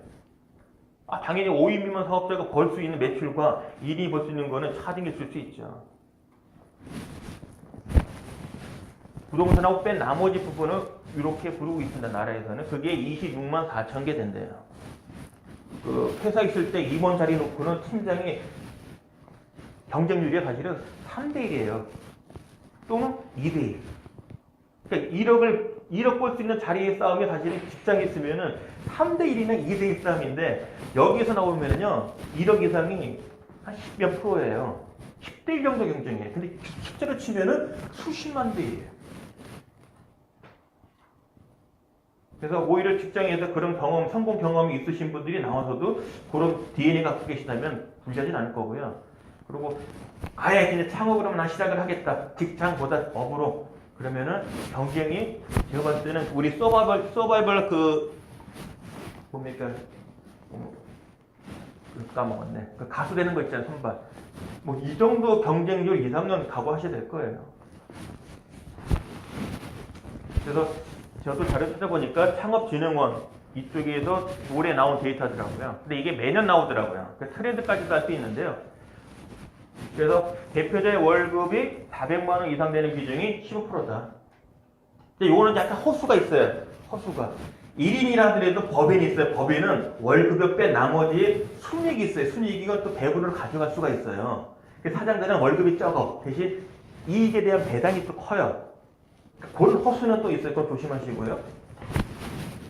당연히 5인 미만 사업자가 벌 수 있는 매출과 1인이 벌 수 있는 거는 차등이 있을 수 있죠. 부동산하고 뺀 나머지 부분을 이렇게 부르고 있습니다. 나라에서는. 그게 26만 4천 개 된대요. 그 회사 있을 때 임원 자리 놓고는 팀장이 경쟁률이 사실은 3대1이에요. 또는 2대1. 그러니까 1억 벌 수 있는 자리의 싸움이 사실은 직장에 있으면은 3대1이나 2대1 싸움인데 여기에서 나오면은요 1억 이상이 한 10몇 프로예요. 10대1 정도 경쟁이에요. 근데 실제로 치면은 수십만 대예요. 그래서 오히려 직장에서 그런 경험, 성공 경험이 있으신 분들이 나와서도 그런 DNA 갖고 계시다면 불리하진 않을 거고요. 그리고 아예 그냥 창업으로 나 시작을 하겠다. 직장보다 업으로. 그러면은 경쟁이 제가 봤을 때는 우리 서바이벌 뭡니까? 까먹었네. 그 가수 되는 거 있잖아요, 선발. 뭐 이 정도 경쟁률 2, 3년 각오하셔야 될 거예요. 그래서 저도 자료 찾아보니까 창업진흥원 이쪽에서 올해 나온 데이터더라고요. 근데 이게 매년 나오더라고요. 그 트렌드까지도 할 수 있는데요. 그래서 대표자의 월급이 400만 원 이상 되는 비중이 15%다. 근데 요거는 약간 허수가 있어요. 허수가. 1인이라 하더라도 법인이 있어요. 법인은 월급을 뺀 나머지 순이익이 있어요. 순이익이 또 배분을 가져갈 수가 있어요. 사장들은 월급이 적어. 대신 이익에 대한 배당이 또 커요. 그런 허수는 또 있어요. 그건 조심하시고요.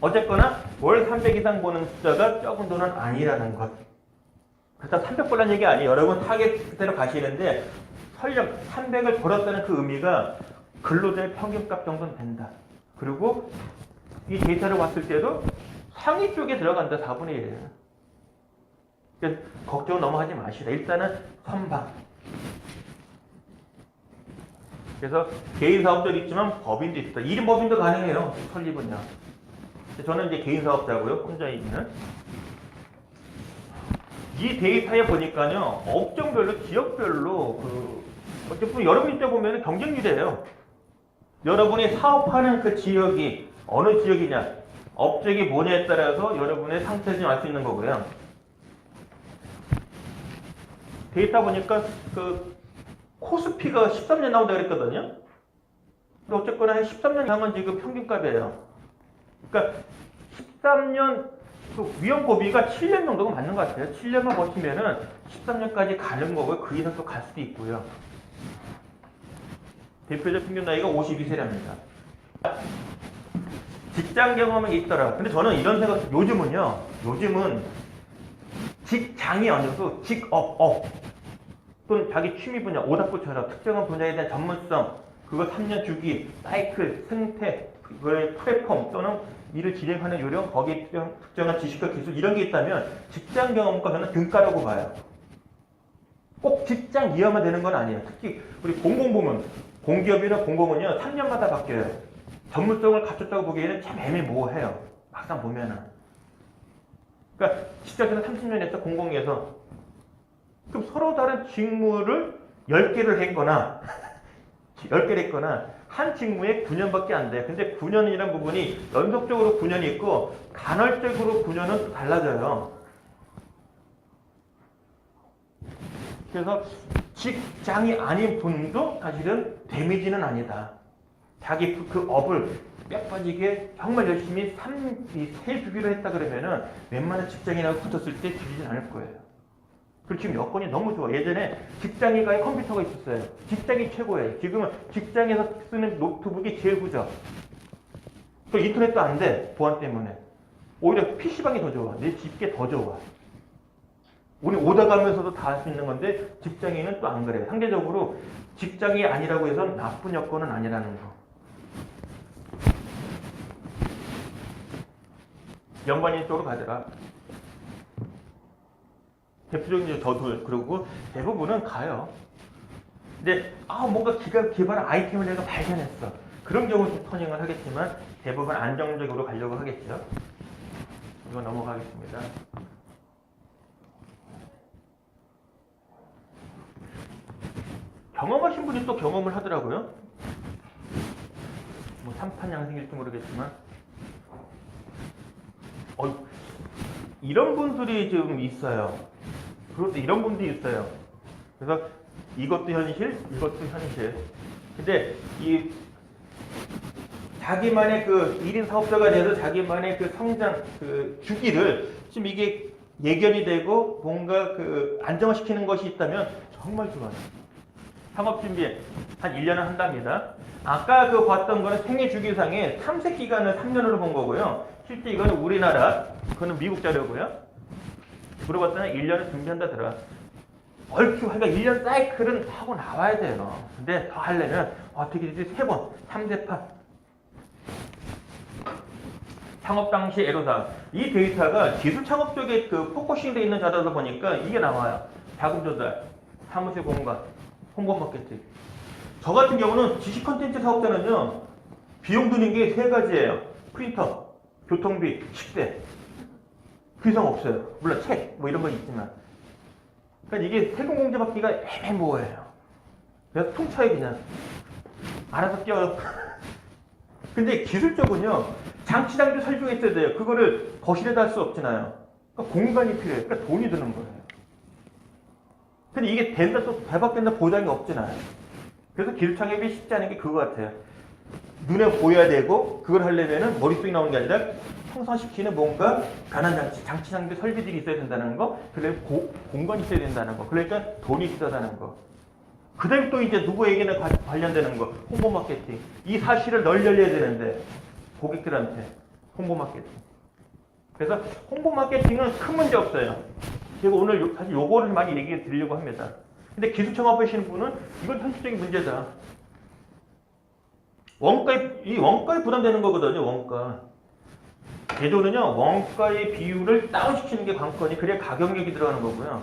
어쨌거나 월 300 이상 보는 숫자가 적은 돈은 아니라는 것. 그렇다고 300 벌라는 얘기 아니에요. 여러분 타겟 그대로 가시는데 설령 300을 벌었다는 그 의미가 근로자의 평균값 정도는 된다. 그리고 이 데이터를 봤을 때도 상위 쪽에 들어간다. 4분의 1이에요. 그러니까 걱정 너무 하지 마시다. 일단은 선방. 그래서 개인 사업자도 있지만 법인도 있다. 1인 법인도 가능해요. 설립은요. 저는 이제 개인 사업자고요. 혼자 있는. 이 데이터에 보니까요. 업종별로, 지역별로 어쨌든 여러분 입장에 보면 경쟁률이에요. 여러분이 사업하는 그 지역이 어느 지역이냐, 업적이 뭐냐에 따라서 여러분의 상태를 좀 알 수 있는 거고요. 데이터 보니까 코스피가 13년 나온다 그랬거든요. 근데 어쨌거나 한 13년 이상은 지금 평균값이에요. 그러니까 13년 위험 고비가 7년 정도가 맞는 것 같아요. 7년만 버티면은 13년까지 가는 거고요. 그 이상 또 갈 수도 있고요. 대표적 평균 나이가 52세랍니다. 직장 경험이 있더라. 근데 저는 이런 생각, 요즘은 직장이 아니어도 직업, 또는 자기 취미 분야, 오답부처럼 특정한 분야에 대한 전문성, 그거 3년 주기, 사이클, 생태, 그거의 플랫폼 또는 일을 진행하는 요령, 거기에 특정한 지식과 기술 이런 게 있다면 직장 경험과 저는 등가라고 봐요. 꼭 직장 이하만 되는 건 아니에요. 특히 우리 공공부문, 공기업이나 공공은요 3년마다 바뀌어요. 전문성을 갖췄다고 보기에는 참 애매모호해요. 막상 보면은. 그러니까 직장에서 30년 했어, 공공에서. 그럼 서로 다른 직무를 10개를 했거나 10개를 했거나 한 직무에 9년밖에 안 돼. 근데 9년이라는 부분이 연속적으로 9년이 있고 간헐적으로 9년은 또 달라져요. 그래서 직장이 아닌 분도 사실은 데미지는 아니다. 자기 그 업을 뼈 빠지게 정말 열심히 세 주기로 했다 그러면은 웬만한 직장인하고 붙었을 때 뒤지진 않을 거예요. 그리고 지금 여건이 너무 좋아. 예전에 직장인가에 컴퓨터가 있었어요. 직장이 최고예요. 지금은 직장에서 쓰는 노트북이 제일 후져. 또 인터넷도 안 돼. 보안 때문에. 오히려 PC방이 더 좋아. 내 집게 더 좋아. 우리 오다 가면서도 다 할 수 있는 건데 직장인은 또 안 그래요. 상대적으로 직장이 아니라고 해서 나쁜 여건은 아니라는 거. 연관인 쪽으로 가더라. 대표적인 저도 그러고 대부분은 가요. 근데 뭔가 기발 아이템을 내가 발견했어. 그런 경우는 좀 터닝을 하겠지만 대부분 안정적으로 가려고 하겠죠. 이거 넘어가겠습니다. 경험하신 분이 또 경험을 하더라고요. 뭐 삼판양생일지 모르겠지만 이런 분들이 좀 있어요. 그것도 이런 분들이 있어요. 그래서 이것도 현실, 이것도 현실. 근데 이 자기만의 그 1인 사업자가 돼서 자기만의 그 성장 그 주기를 지금 이게 예견이 되고 뭔가 그 안정화시키는 것이 있다면 정말 좋아요. 창업준비 한 1년은 한답니다. 아까 그 봤던 거는 생애 주기상의 탐색 기간을 3년으로 본 거고요. 실제 이거는 우리나라, 그거는 미국 자료고요. 물어봤더니 1년을 준비한다더라. 얼추 하니까 1년 사이클은 하고 나와야 돼요. 근데 더 하려면 어떻게 되지? 3번, 3대파. 창업 당시 애로사항. 이 데이터가 기술 창업 쪽에 그 포커싱 되어 있는 자료다 보니까 이게 나와요. 자금 조달, 사무실 공간, 홍보 마케팅. 저 같은 경우는 지식 컨텐츠 사업자는요, 비용 드는 게 3가지예요. 프린터, 교통비, 식대. 그 이상 없어요. 물론 책, 뭐 이런 건 있지만. 그러니까 이게 세금 공제 받기가 애매모호해요. 그래서 통차에 그냥 알아서 뛰어요. 근데 기술적은요, 장치 장비 설비가 있어야 돼요. 그거를 거실에다 할 수 없잖아요. 그러니까 공간이 필요해요. 그러니까 돈이 드는 거예요. 근데 이게 된다 또 대박된다 보장이 없잖아요. 그래서 기술 창업이 쉽지 않은 게 그거 같아요. 눈에 보여야 되고 그걸 하려면은 머릿속에 나오는 게 아니라 형성시키는 뭔가 변환장치, 장치 장비 설비들이 있어야 된다는 거, 그리고 공간이 있어야 된다는 거, 그러니까 돈이 비싸다는 거. 그 다음에 또 이제 누구에게나 관련되는 거, 홍보 마케팅. 이 사실을 널리 알려야 되는데 고객들한테 홍보 마케팅. 그래서 홍보 마케팅은 큰 문제 없어요. 제가 오늘 사실 요거를 많이 얘기해 드리려고 합니다. 근데 기술 창업하시는 분은 이건 현실적인 문제다. 원가에 부담되는 거거든요, 원가. 제도는요, 원가의 비율을 다운시키는 게 관건이, 그래야 가격력이 들어가는 거고요.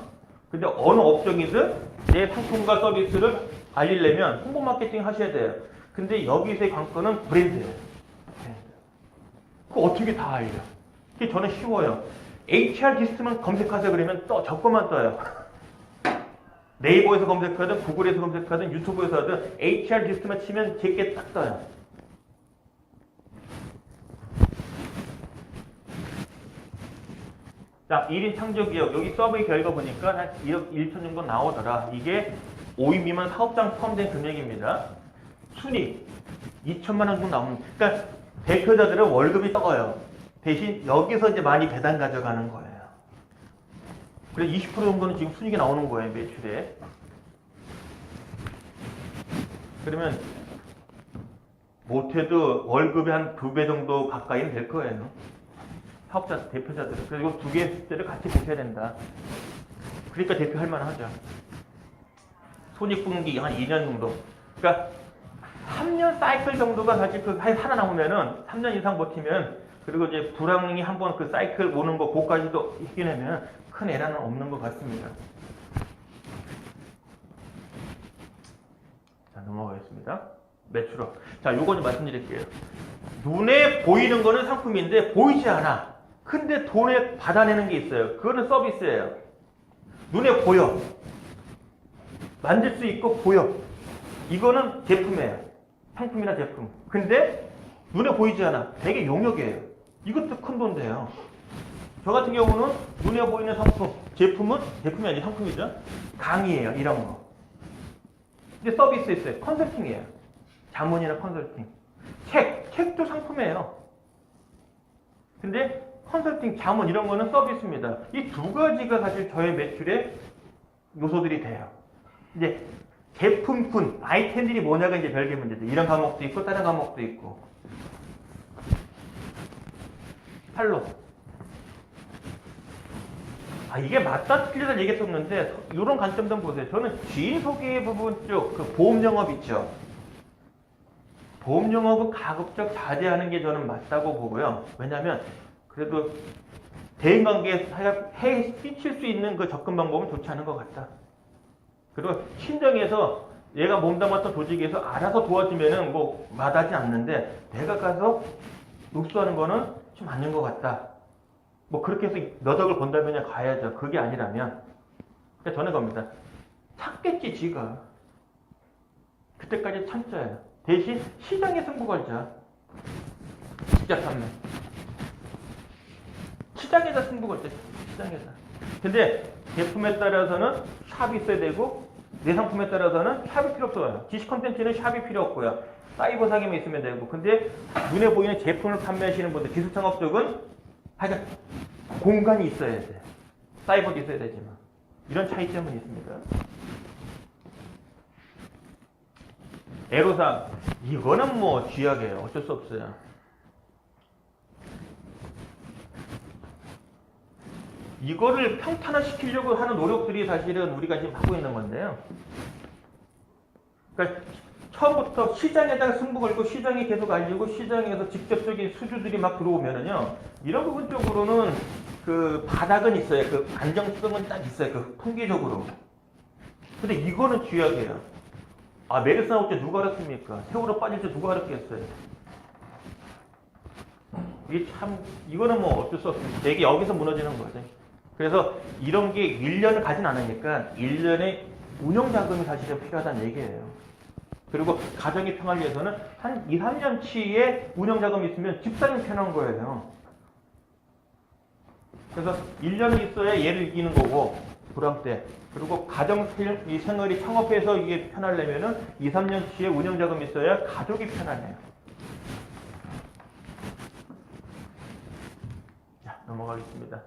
근데 어느 업종이든 내 상품과 서비스를 알리려면 홍보 마케팅 하셔야 돼요. 근데 여기서의 관건은 브랜드예요. 그거 어떻게 다 알려? 그게 저는 쉬워요. HR 리스트만 검색하세요 그러면 저것만 떠요. 네이버에서 검색하든 구글에서 검색하든 유튜브에서 하든 HR 리스트만 치면 제게 딱 떠요. 자, 1인 창조기업. 여기 서브의 결과 보니까 한 1억 1천 정도 나오더라. 이게 5인 미만 사업장 포함된 금액입니다. 순이익 2천만 원 정도 나옵니다. 그러니까 대표자들은 월급이 적어요. 대신 여기서 이제 많이 배당 가져가는 거예요. 그래서 20% 정도는 지금 순이익이 나오는 거예요, 매출에. 그러면 못해도 월급이 한 2배 정도 가까이는 될 거예요. 사업자, 대표자들은. 그리고 2개를 같이 보셔야 된다. 그러니까 대표할 만하죠. 손익분기 한 2년 정도. 그러니까 3년 사이클 정도가 사실 그 하나 나오면은 3년 이상 버티면, 그리고 이제 불황이 한번 그 사이클 오는 거, 그거까지도 이겨내면 큰 애라는 없는 것 같습니다. 자, 넘어가겠습니다. 매출업. 자, 요거 좀 말씀드릴게요. 눈에 보이는 거는 상품인데 보이지 않아. 근데 돈에 받아내는 게 있어요. 그거는 서비스예요. 눈에 보여. 만질 수 있고 보여. 이거는 제품이에요. 상품이나 제품. 근데 눈에 보이지 않아. 되게 용역이에요. 이것도 큰 돈인데요. 저 같은 경우는 눈에 보이는 상품, 제품은 제품이 아니라 상품이죠. 강의예요. 이런 거. 근데 서비스 있어요. 컨설팅이에요. 자문이나 컨설팅. 책도 상품이에요. 근데 컨설팅, 자문 이런 거는 서비스입니다. 이 두 가지가 사실 저의 매출의 요소들이 돼요. 이제 제품군, 아이템들이 뭐냐가 이제 별개 문제죠. 이런 과목도 있고 다른 과목도 있고. 팔로. 이게 맞다 틀리다 얘기했었는데 이런 관점도 보세요. 저는 지인 소개 부분 쪽 그 보험 영업 있죠. 보험 영업은 가급적 자제하는 게 저는 맞다고 보고요. 왜냐하면 그래도 대인관계에 끼칠 수 있는 그 접근 방법은 좋지 않은 것 같다. 그리고 친정에서 얘가 몸담았던 조직에서 알아서 도와주면은 뭐 마다하지 않는데 내가 가서 묵수하는 거는 좀 맞는 것 같다. 뭐 그렇게 해서 몇 억을 번다면 가야죠. 그게 아니라면 그러니까 저는 겁니다. 찾겠지 지가. 그때까지 참자예요. 대신 시장에 승부 걸자. 직접 판매. 시장에다 승부 걸자. 시장에다. 근데 제품에 따라서는 샵이 있어야 되고 내 상품에 따라서는 샵이 필요 없어요. 지식 콘텐츠는 샵이 필요 없고요. 사이버 상에만 있으면 되고. 근데 눈에 보이는 제품을 판매하시는 분들, 기술 창업 쪽은 하여간 공간이 있어야 돼. 사이버도 있어야 되지만. 이런 차이점은 있습니다. 애로사항. 이거는 뭐 쥐약이에요. 어쩔 수 없어요. 이거를 평탄화시키려고 하는 노력들이 사실은 우리가 지금 하고 있는 건데요. 그러니까 처음부터 시장에다가 승부 걸고 시장이 계속 알리고 시장에서 직접적인 수주들이 막 들어오면은요. 이런 부분 쪽으로는 그 바닥은 있어요. 그 안정성은 딱 있어요. 그 통계적으로. 근데 이거는 쥐약이에요. 메르스 나올 때 누가 알았습니까? 세월호 빠질 때 누가 알았겠어요? 이게 참, 이거는 뭐 어쩔 수 없습니다. 이게 여기서 무너지는 거죠. 그래서 이런 게 1년을 가진 않으니까 1년의 운영자금이 사실은 필요하다는 얘기예요. 그리고 가정의 평화를 위해서는 한 2, 3년치의 운영자금이 있으면 집사람이 편한 거예요. 그래서 1년은 있어야 얘를 이기는 거고, 불황 때. 그리고 가정 생활이 창업해서 이게 편하려면은 2, 3년치의 운영자금이 있어야 가족이 편하네요. 자, 넘어가겠습니다.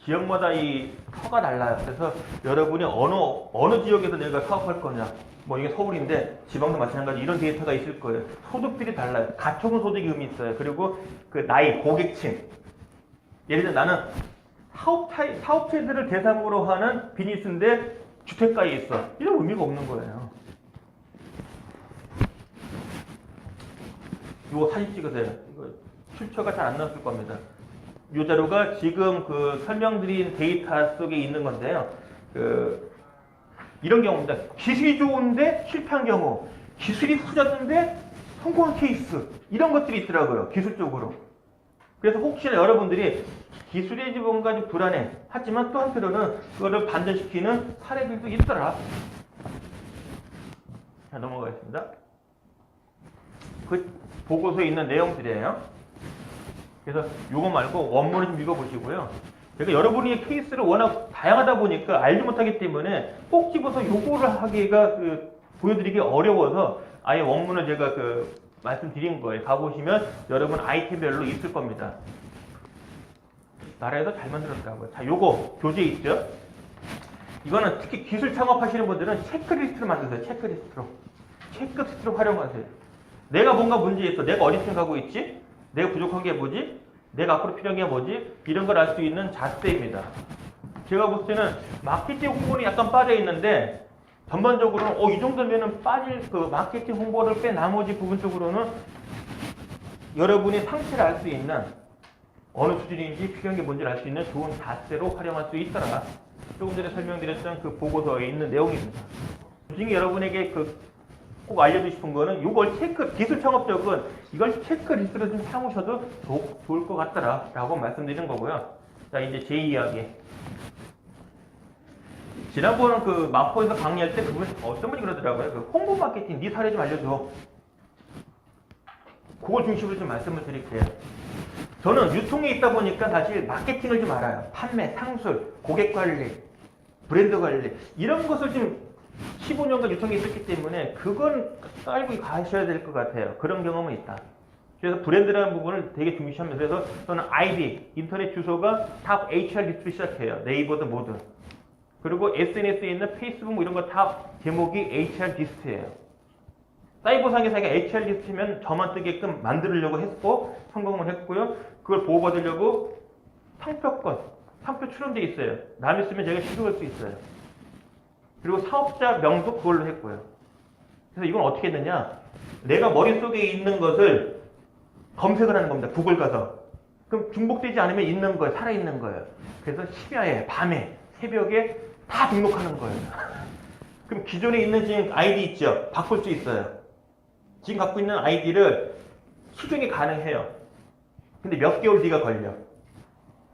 지역마다 이 터가 달라요. 그래서 여러분이 어느 지역에서 내가 사업할 거냐. 뭐 이게 서울인데 지방도 마찬가지 이런 데이터가 있을 거예요. 소득들이 달라요. 가처분 소득이 의미 있어요. 그리고 그 나이, 고객층. 예를 들어 나는 사업체들을 대상으로 하는 비즈니스인데 주택가에 있어. 이런 의미가 없는 거예요. 이거 사진 찍으세요. 이거 출처가 잘 안 나왔을 겁니다. 이 자료가 지금 그 설명드린 데이터 속에 있는 건데요. 이런 경우입니다. 기술이 좋은데 실패한 경우, 기술이 후졌는데 성공한 케이스, 이런 것들이 있더라고요. 기술적으로. 그래서 혹시나 여러분들이 기술이 뭔가 좀 불안해. 하지만 또 한편으로는 그거를 반전시키는 사례들도 있더라. 자, 넘어가겠습니다. 그 보고서에 있는 내용들이에요. 그래서 이거 말고 원문을 좀 읽어보시고요. 그러니까 여러분이 케이스를 워낙 다양하다 보니까 알지 못하기 때문에 꼭 집어서 요거를 하기가 보여드리기 어려워서 아예 원문을 제가 말씀드린 거예요. 가보시면 여러분 아이템별로 있을 겁니다. 나라에서 잘 만들었다고요. 자, 요거 교재 있죠? 이거는 특히 기술 창업하시는 분들은 체크리스트를 만드세요. 체크리스트로 활용하세요. 내가 뭔가 문제 있어. 내가 어디 팀 가고 있지? 내가 부족한 게 뭐지? 내가 앞으로 필요한 게 뭐지? 이런 걸 알 수 있는 잣대입니다. 제가 볼 때는 마케팅 홍보는 약간 빠져 있는데 전반적으로는 이 정도면은 빠질 마케팅 홍보를 뺀 나머지 부분 쪽으로는 여러분이 상태를 알 수 있는 어느 수준인지 필요한 게 뭔지를 알 수 있는 좋은 잣대로 활용할 수 있더라. 조금 전에 설명드렸던 그 보고서에 있는 내용입니다. 나중에 여러분에게 꼭 알려주고 싶은 거는 이걸 기술 창업 쪽은 이걸 체크리스트로 좀 삼으셔도 좋을 것 같더라 라고 말씀드리는 거고요. 자, 이제 제 이야기. 지난번 그 마포에서 강의할 때 그분 어떤 분이 그러더라고요. 그 홍보 마케팅 네 사례 좀 알려줘. 그걸 중심으로 좀 말씀을 드릴게요. 저는 유통에 있다 보니까 사실 마케팅을 좀 알아요. 판매, 상술, 고객 관리, 브랜드 관리 이런 것을 좀 15년간 유통에 있었기 때문에 그건 알고 가셔야 될 것 같아요. 그런 경험은 있다. 그래서 브랜드라는 부분을 되게 중시합니다. 그래서 저는 아이디, 인터넷 주소가 다 HR 리스트로 시작해요. 네이버든 뭐든. 그리고 SNS에 있는 페이스북 뭐 이런 거 다 제목이 HR 리스트예요. 사이버상에서 HR 리스트면 저만 뜨게끔 만들려고 했고 성공을 했고요. 그걸 보호받으려고 상표권, 상표 출원돼 있어요. 남이 쓰면 제가 취소할 수 있어요. 그리고 사업자 명도 그걸로 했고요. 그래서 이건 어떻게 했느냐? 내가 머릿속에 있는 것을 검색을 하는 겁니다. 구글 가서. 그럼 중복되지 않으면 있는 거예요. 살아있는 거예요. 그래서 심야에, 밤에, 새벽에 다 등록하는 거예요. 그럼 기존에 있는 지금 아이디 있죠? 바꿀 수 있어요. 지금 갖고 있는 아이디를 수정이 가능해요. 근데 몇 개월 뒤가 걸려.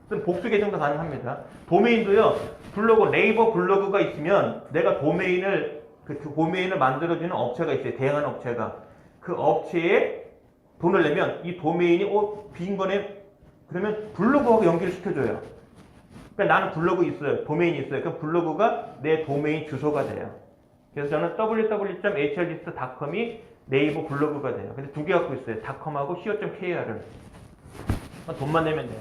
그럼 복수 계정도 가능합니다. 도메인도요. 블로그, 네이버 블로그가 있으면 내가 도메인을 그 도메인을 만들어주는 업체가 있어요. 대행하는 업체가. 그 업체에 돈을 내면 이 도메인이 빈 거네. 그러면 블로그하고 연결을 시켜줘요. 그러니까 나는 블로그 있어요. 도메인이 있어요. 그 블로그가 내 도메인 주소가 돼요. 그래서 저는 www.hrlist.com이 네이버 블로그가 돼요. 근데 두 개 갖고 있어요. .com하고 co.kr을. 돈만 내면 돼요.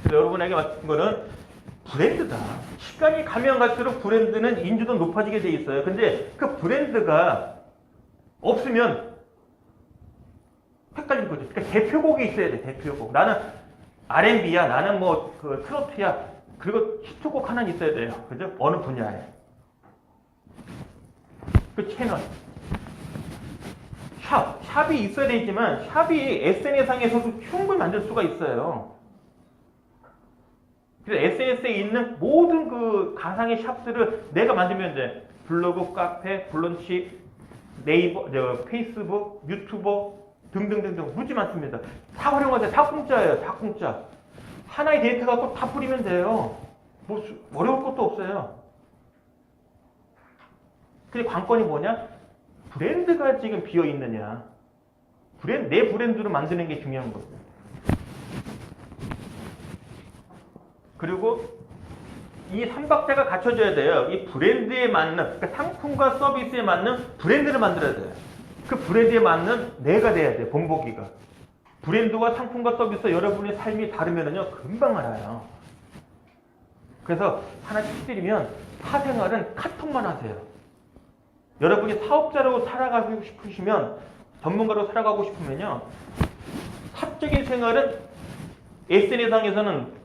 그래서 여러분에게 맡긴 거는 브랜드다. 시간이 가면 갈수록 브랜드는 인지도 높아지게 돼 있어요. 근데 그 브랜드가 없으면 헷갈리는 거죠. 그러니까 대표곡이 있어야 돼. 대표곡. 나는 R&B야. 나는 뭐 그 트로트야. 그리고 히트곡 하나 있어야 돼요. 그죠? 어느 분야에. 그 채널. 샵이 있어야 되지만 샵이 SNS상에서도 충분히 만들 수가 있어요. 그래서 SNS에 있는 모든 그 가상의 샵들을 내가 만들면 돼. 블로그, 카페, 블런치, 네이버, 페이스북, 유튜버 등등등등 무지 많습니다. 다 활용하세요. 다 공짜예요. 다 공짜. 하나의 데이터 갖고 다 뿌리면 돼요. 뭐 어려울 것도 없어요. 근데 관건이 뭐냐? 브랜드가 지금 비어 있느냐? 내 브랜드로 만드는 게 중요한 거예요. 그리고 이 삼박자가 갖춰져야 돼요. 이 브랜드에 맞는, 그러니까 상품과 서비스에 맞는 브랜드를 만들어야 돼요. 그 브랜드에 맞는 내가 돼야 돼요. 본보기가. 브랜드와 상품과 서비스 여러분의 삶이 다르면요 금방 알아요. 그래서 하나 팁드리면 사생활은 카톡만 하세요. 여러분이 사업자로 살아가고 싶으시면, 전문가로 살아가고 싶으면요, 사적인 생활은 SNS상에서는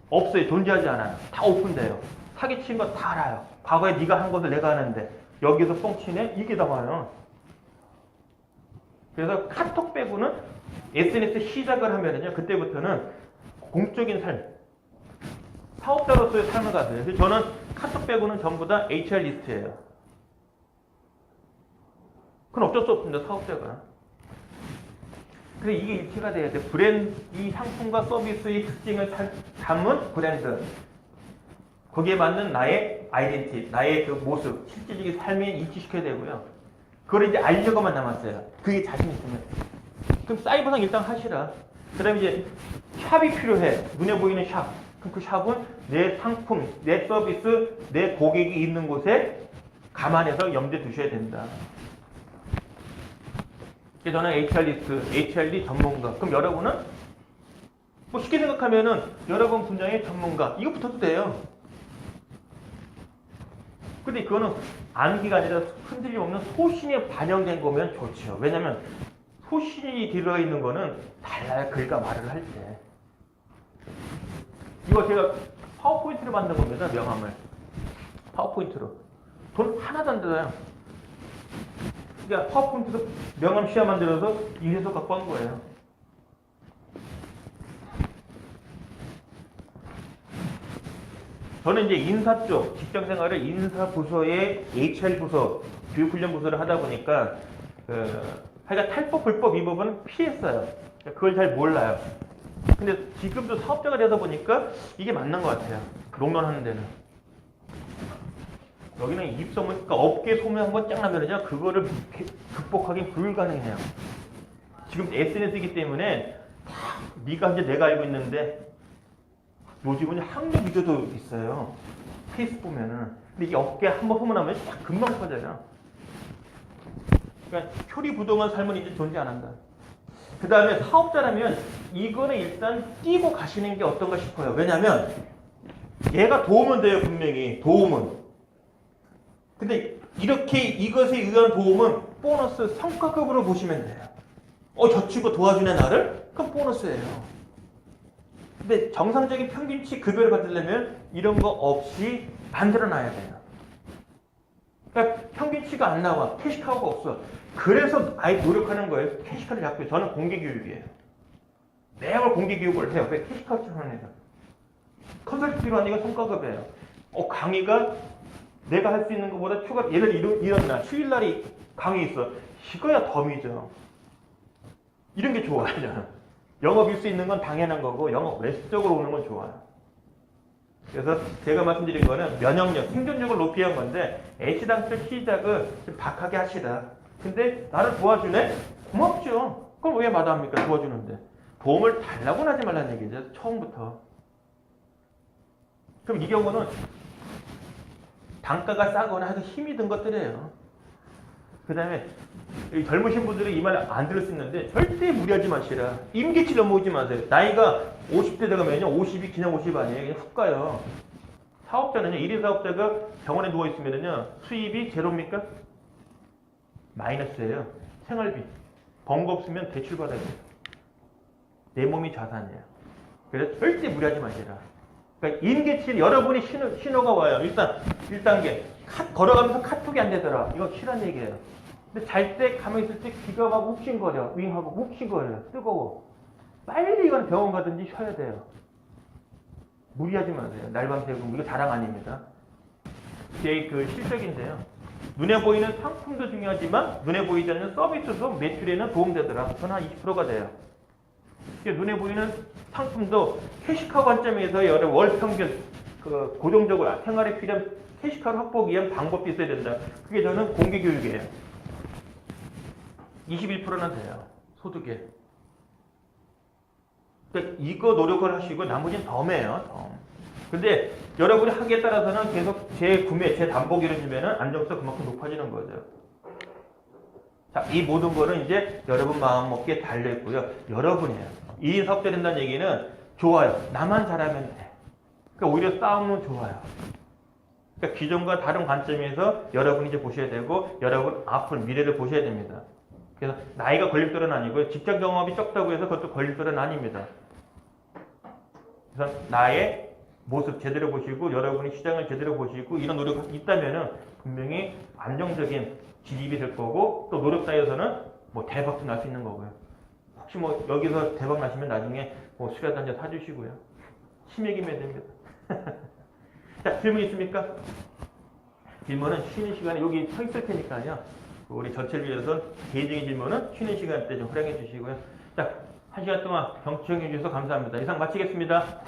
없어요. 존재하지 않아요. 다 오픈돼요. 사기친 거 다 알아요. 과거에 네가 한 것을 내가 하는데 여기서 뻥치네? 이게 나와요. 그래서 카톡 빼고는 SNS 시작을 하면은요, 그때부터는 공적인 삶, 사업자로서의 삶을 가세요. 그래서 저는 카톡 빼고는 전부 다 HR 리스트예요. 그건 어쩔 수 없습니다. 사업자가. 그래서 이게 일치가 돼야 돼. 브랜드, 이 상품과 서비스의 특징을 담은 브랜드. 거기에 맞는 나의 아이덴티티, 나의 그 모습, 실질적인 삶에 일치시켜야 되고요. 그걸 이제 알려고만 남았어요. 그게 자신 있으면. 그럼 사이버상 일단 하시라. 그 다음에 이제 샵이 필요해. 눈에 보이는 샵. 그럼 그 샵은 내 상품, 내 서비스, 내 고객이 있는 곳에 감안해서 염두에 두셔야 된다. 저는 HR리스트, HRD 전문가. 그럼 여러분은 뭐 쉽게 생각하면은 여러분 분야의 전문가. 이거 붙어도 돼요. 근데 그거는 암기가 아니라 흔들림 없는 소신에 반영된 거면 좋죠. 왜냐면 소신이 들어있는 거는 달라요. 글과 말을 할 때. 이거 제가 파워포인트로 만든 겁니다. 명함을. 파워포인트로. 돈 하나도 안 들어요. 그러니까 파워포인트에서 명함 시야 만들어서 이 해석 갖고 한 거예요. 저는 이제 인사 쪽, 직장 생활을 인사 부서의 HR 부서, 교육훈련 부서를 하다 보니까 하여간 탈법, 불법 이 부분은 피했어요. 그걸 잘 몰라요. 근데 지금도 사업자가 되다 보니까 이게 맞는 것 같아요. 롱런 하는 데는. 여기는 입소문, 그러니까 업계 소문 한번 쫙 나면은요, 그거를 극복하기 불가능해요. 지금 SNS이기 때문에 네가 이제 내가 알고 있는데 요즘은 학력 위조도 있어요. 페이스 보면은. 근데 이게 업계 한번 소문나면 딱 금방 퍼져요. 그러니까 표리부동한 삶은 이제 존재 안 한다. 그 다음에 사업자라면 이거는 일단 띄고 가시는 게 어떤가 싶어요. 왜냐하면 얘가 도움은 돼요. 분명히 도움은. 근데 이렇게 이것에 의한 도움은 보너스 성과급으로 보시면 돼요. 저 친구 도와주네 나를? 그럼 보너스예요. 근데 정상적인 평균치 급여를 받으려면 이런 거 없이 만들어놔야 돼요. 그러니까 평균치가 안 나와. 캐시카우가 없어. 그래서 아예 노력하는 거예요. 캐시카를 잡고. 저는 공개교육이에요. 매월 공개교육을 해요. 왜? 캐시카우처럼 하는 애들. 컨설팅 필요한 이건 성과급이에요. 강의가 내가 할 수 있는 것보다 추가, 예를 이런 날, 휴일날이 강의 있어. 이거야 덤이죠. 이런 게 좋아요, 저는. 영업일 수 있는 건 당연한 거고, 영업 외적으로 오는 건 좋아요. 그래서 제가 말씀드린 거는 면역력, 생존력을 높이 한 건데, 애시당초 시작을 좀 박하게 하시다. 근데 나를 도와주네? 고맙죠. 그럼 왜 마다합니까? 도와주는데. 도움을 달라고는 하지 말라는 얘기죠. 처음부터. 그럼 이 경우는 단가가 싸거나 해서 힘이 든 것들이에요. 그 다음에 젊으신 분들은 이 말 안 들을 수 있는데 절대 무리하지 마시라. 임계치 넘어오지 마세요. 나이가 50대 되면요. 50이 그냥 50 아니에요. 그냥 훅 가요. 사업자는요. 1인 사업자가 병원에 누워있으면요. 수입이 제로입니까? 마이너스예요. 생활비. 번 거 없으면 대출받아야 돼요. 내 몸이 자산이에요. 그래서 절대 무리하지 마시라. 그러니까 임계치 여러분이 신호가 와요. 일단 1단계. 걸어가면서 카톡이 안 되더라. 이거 싫은 얘기예요. 근데 잘 때 가만히 있을 때 귀가 막 욱신거려. 윙하고 욱신거려요. 뜨거워. 빨리 이건 병원 가든지 쉬어야 돼요. 무리하지 마세요. 날밤 새고 이거 자랑 아닙니다. 제 그 실적인데요. 눈에 보이는 상품도 중요하지만 눈에 보이지 않는 서비스도 매출에는 도움되더라. 저는 한 20%가 돼요. 눈에 보이는 상품도 캐시카우 관점에서 여러 월 평균 그 고정적으로 생활에 필요한 캐시카우를 확보하기 위한 방법이 있어야 된다. 그게 저는 공개교육이에요. 21%는 돼요. 소득에. 그러니까 이거 노력을 하시고 나머지는 덤이에요. 덤. 근데 여러분이 하기에 따라서는 계속 재구매, 재담보기 이러면은 안정성 그만큼 높아지는 거죠. 자, 이 모든 거는 이제 여러분 마음먹기에 달려있고요. 여러분이에요. 2인 사업자 된다는 얘기는 좋아요. 나만 잘하면 돼. 그러니까 오히려 싸움은 좋아요. 그러니까 기존과 다른 관점에서 여러분이 이제 보셔야 되고 여러분 앞을 미래를 보셔야 됩니다. 그래서 나이가 걸림돌은 아니고요. 직장 경험이 적다고 해서 그것도 걸림돌은 아닙니다. 그래서 나의 모습 제대로 보시고 여러분이 시장을 제대로 보시고 이런 노력이 있다면은 분명히 안정적인 진입이 될 거고 또 노력 사이에서는 뭐 대박도 날 수 있는 거고요. 혹시 뭐 여기서 대박 나시면 나중에 뭐 술이라도 한잔 사주시고요. 치맥이면 됩니다. 자, 질문 있습니까? 질문은 쉬는 시간에 여기 서 있을 테니까요. 우리 전체를 위해서 개인적인 질문은 쉬는 시간 때 좀 활용해 주시고요. 자, 1시간 동안 경청해 주셔서 감사합니다. 이상 마치겠습니다.